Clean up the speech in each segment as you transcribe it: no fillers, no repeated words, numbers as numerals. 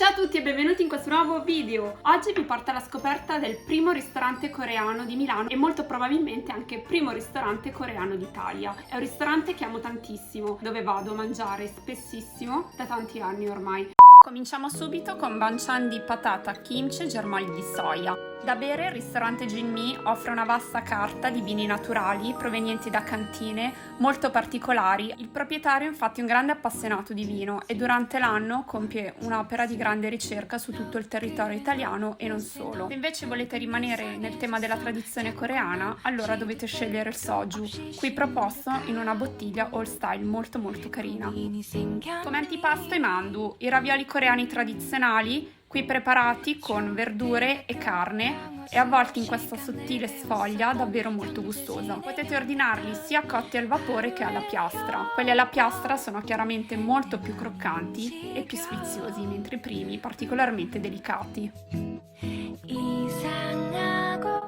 Ciao a tutti e benvenuti in questo nuovo video. Oggi vi porto alla scoperta del primo ristorante coreano di Milano e molto probabilmente anche primo ristorante coreano d'Italia. È un ristorante che amo tantissimo, dove vado a mangiare spessissimo da tanti anni ormai. Cominciamo subito con banchan di patata, kimchi e germogli di soia. Da bere, il ristorante Jinmi offre una vasta carta di vini naturali provenienti da cantine molto particolari. Il proprietario è infatti un grande appassionato di vino e durante l'anno compie un'opera di grande ricerca su tutto il territorio italiano e non solo. Se invece volete rimanere nel tema della tradizione coreana, allora dovete scegliere il soju, qui proposto in una bottiglia old style molto carina. Come antipasto i mandu, i ravioli coreani tradizionali, qui preparati con verdure e carne e avvolti in questa sottile sfoglia davvero molto gustosa. Potete ordinarli sia cotti al vapore che alla piastra. Quelli alla piastra sono chiaramente molto più croccanti e più sfiziosi, mentre i primi particolarmente delicati.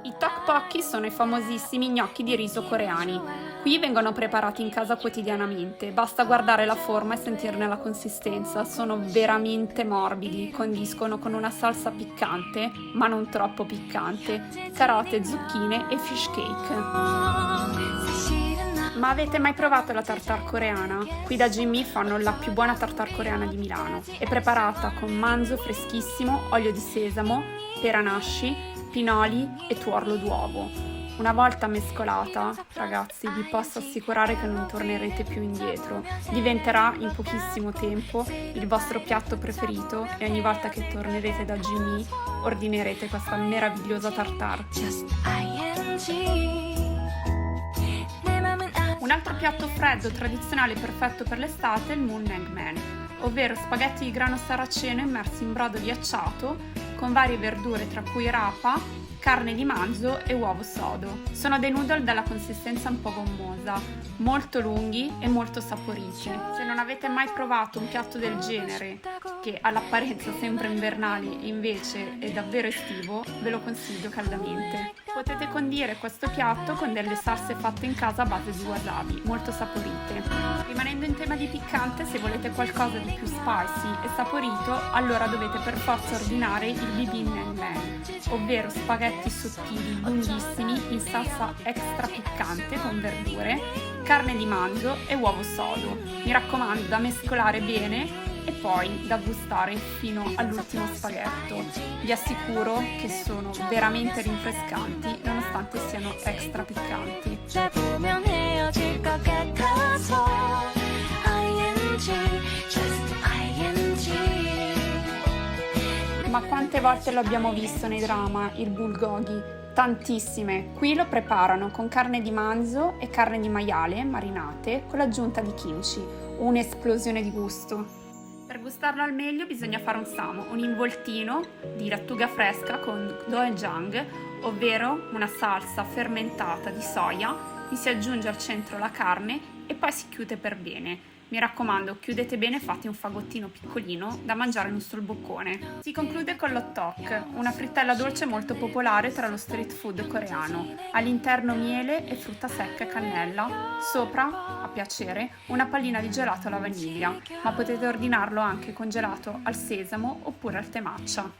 I tteokbokki sono i famosissimi gnocchi di riso coreani. Qui vengono preparati in casa quotidianamente, basta guardare la forma e sentirne la consistenza, sono veramente morbidi, condiscono con una salsa piccante, ma non troppo piccante, carote, zucchine e fish cake. Ma avete mai provato la tartare coreana? Qui da Jinmi fanno la più buona tartare coreana di Milano. È preparata con manzo freschissimo, olio di sesamo, peranashi, pinoli e tuorlo d'uovo. Una volta mescolata, ragazzi, vi posso assicurare che non tornerete più indietro. Diventerà in pochissimo tempo il vostro piatto preferito e ogni volta che tornerete da Jinmi ordinerete questa meravigliosa tartare. Un altro piatto freddo tradizionale perfetto per l'estate è il Munnengmen, ovvero spaghetti di grano saraceno immersi in brodo ghiacciato con varie verdure tra cui rapa, carne di manzo e uovo sodo. Sono dei noodle dalla consistenza un po' gommosa, molto lunghi e molto saporiti. Se non avete mai provato un piatto del genere, che all'apparenza sembra invernale e invece è davvero estivo, ve lo consiglio caldamente. Potete condire questo piatto con delle salse fatte in casa a base di wasabi, molto saporite. Rimanendo in tema di piccante, se volete qualcosa di più spicy e saporito, allora dovete per forza ordinare il bibimbap, ovvero spaghetti sottili, lunghissimi, in salsa extra piccante con verdure, carne di manzo e uovo sodo. Mi raccomando, da mescolare bene e poi da gustare fino all'ultimo spaghetto. Vi assicuro che sono veramente rinfrescanti nonostante siano extra piccanti. Ma quante volte lo abbiamo visto nei drama, il bulgogi? Tantissime. Qui lo preparano con carne di manzo e carne di maiale marinate con l'aggiunta di kimchi. Un'esplosione di gusto. Per gustarlo al meglio bisogna fare un samo, un involtino di lattuga fresca con doenjang, ovvero una salsa fermentata di soia, vi si aggiunge al centro la carne e poi si chiude per bene. Mi raccomando, chiudete bene e fate un fagottino piccolino da mangiare in un sol boccone. Si conclude con l'hot dog, una frittella dolce molto popolare tra lo street food coreano. All'interno miele e frutta secca e cannella, sopra, a piacere, una pallina di gelato alla vaniglia, ma potete ordinarlo anche con gelato al sesamo oppure al tè matcha.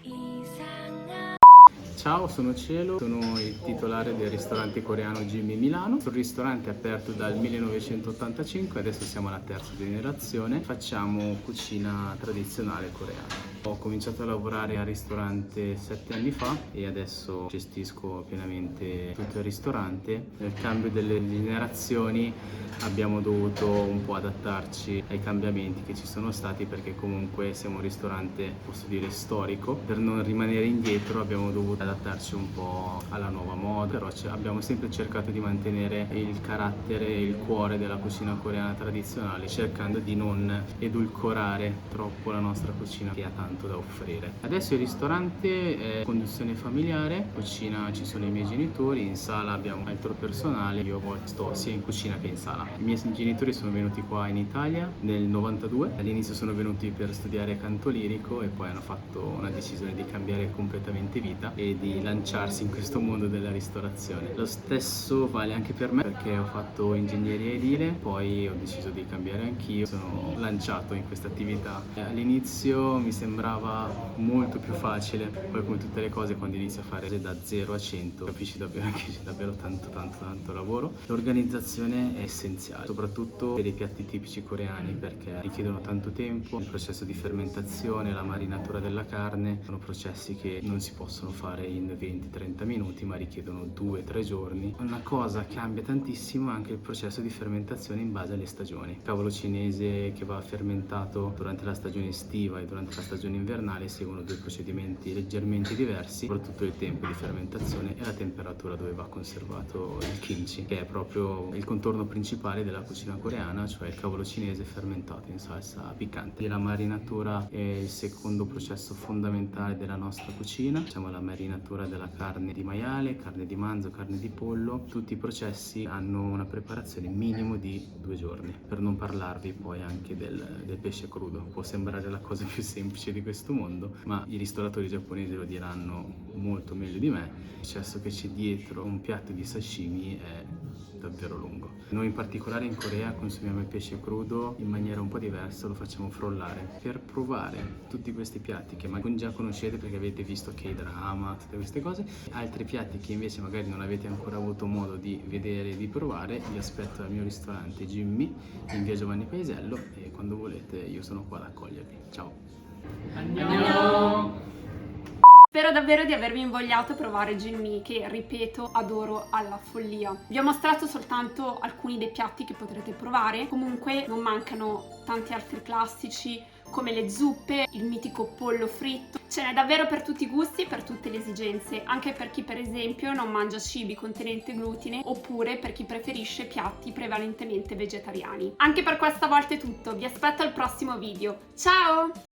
Ciao, sono Cielo, sono il titolare del ristorante coreano Jinmi Milano. Il ristorante è aperto dal 1985, adesso siamo alla terza generazione, facciamo cucina tradizionale coreana. Ho cominciato a lavorare al ristorante 7 anni fa e adesso gestisco pienamente tutto il ristorante. Nel cambio delle generazioni abbiamo dovuto un po' adattarci ai cambiamenti che ci sono stati perché comunque siamo un ristorante, posso dire, storico. Per non rimanere indietro abbiamo dovuto adattarci un po' alla nuova moda, però abbiamo sempre cercato di mantenere il carattere e il cuore della cucina coreana tradizionale, cercando di non edulcorare troppo la nostra cucina che ha tanto da offrire. Adesso il ristorante è conduzione familiare, cucina ci sono i miei genitori, in sala abbiamo altro personale, io sto sia in cucina che in sala. I miei genitori sono venuti qua in Italia nel 92, all'inizio sono venuti per studiare canto lirico e poi hanno fatto una decisione di cambiare completamente vita e di lanciarsi in questo mondo della ristorazione. Lo stesso vale anche per me perché ho fatto ingegneria edile, poi ho deciso di cambiare anch'io, sono lanciato in questa attività. All'inizio mi sembrava sembrava molto più facile, poi come tutte le cose quando inizi a fare da 0 a 100 capisci davvero che c'è davvero tanto lavoro. L'organizzazione è essenziale, soprattutto per i piatti tipici coreani, perché richiedono tanto tempo. Il processo di fermentazione, la marinatura della carne sono processi che non si possono fare in 20-30 minuti, ma richiedono 2-3 giorni. Una cosa che cambia tantissimo è anche il processo di fermentazione in base alle stagioni. Il cavolo cinese che va fermentato durante la stagione estiva e durante la stagione invernale seguono due procedimenti leggermente diversi, soprattutto il tempo di fermentazione e la temperatura dove va conservato il kimchi, che è proprio il contorno principale della cucina coreana, cioè il cavolo cinese fermentato in salsa piccante. E la marinatura è il secondo processo fondamentale della nostra cucina. Facciamo la marinatura della carne di maiale, carne di manzo, carne di pollo. Tutti i processi hanno una preparazione minimo di 2 giorni, per non parlarvi poi anche del pesce crudo. Può sembrare la cosa più semplice di questo mondo, ma i ristoratori giapponesi lo diranno molto meglio di me. Il processo che c'è dietro un piatto di sashimi è davvero lungo. Noi in particolare in Corea consumiamo il pesce crudo in maniera un po' diversa, lo facciamo frollare per provare tutti questi piatti che magari già conoscete perché avete visto K-drama, tutte queste cose. Altri piatti che invece magari non avete ancora avuto modo di vedere e di provare, vi aspetto al mio ristorante Jimmy in via Giovanni Paesiello e quando volete io sono qua ad accogliervi. Ciao! Annyeong! Spero davvero di avervi invogliato a provare Jinmi, che ripeto adoro alla follia. Vi ho mostrato soltanto alcuni dei piatti che potrete provare, comunque non mancano tanti altri classici come le zuppe, il mitico pollo fritto. Ce n'è davvero per tutti i gusti e per tutte le esigenze, anche per chi per esempio non mangia cibi contenenti glutine oppure per chi preferisce piatti prevalentemente vegetariani. Anche per questa volta è tutto, vi aspetto al prossimo video. Ciao!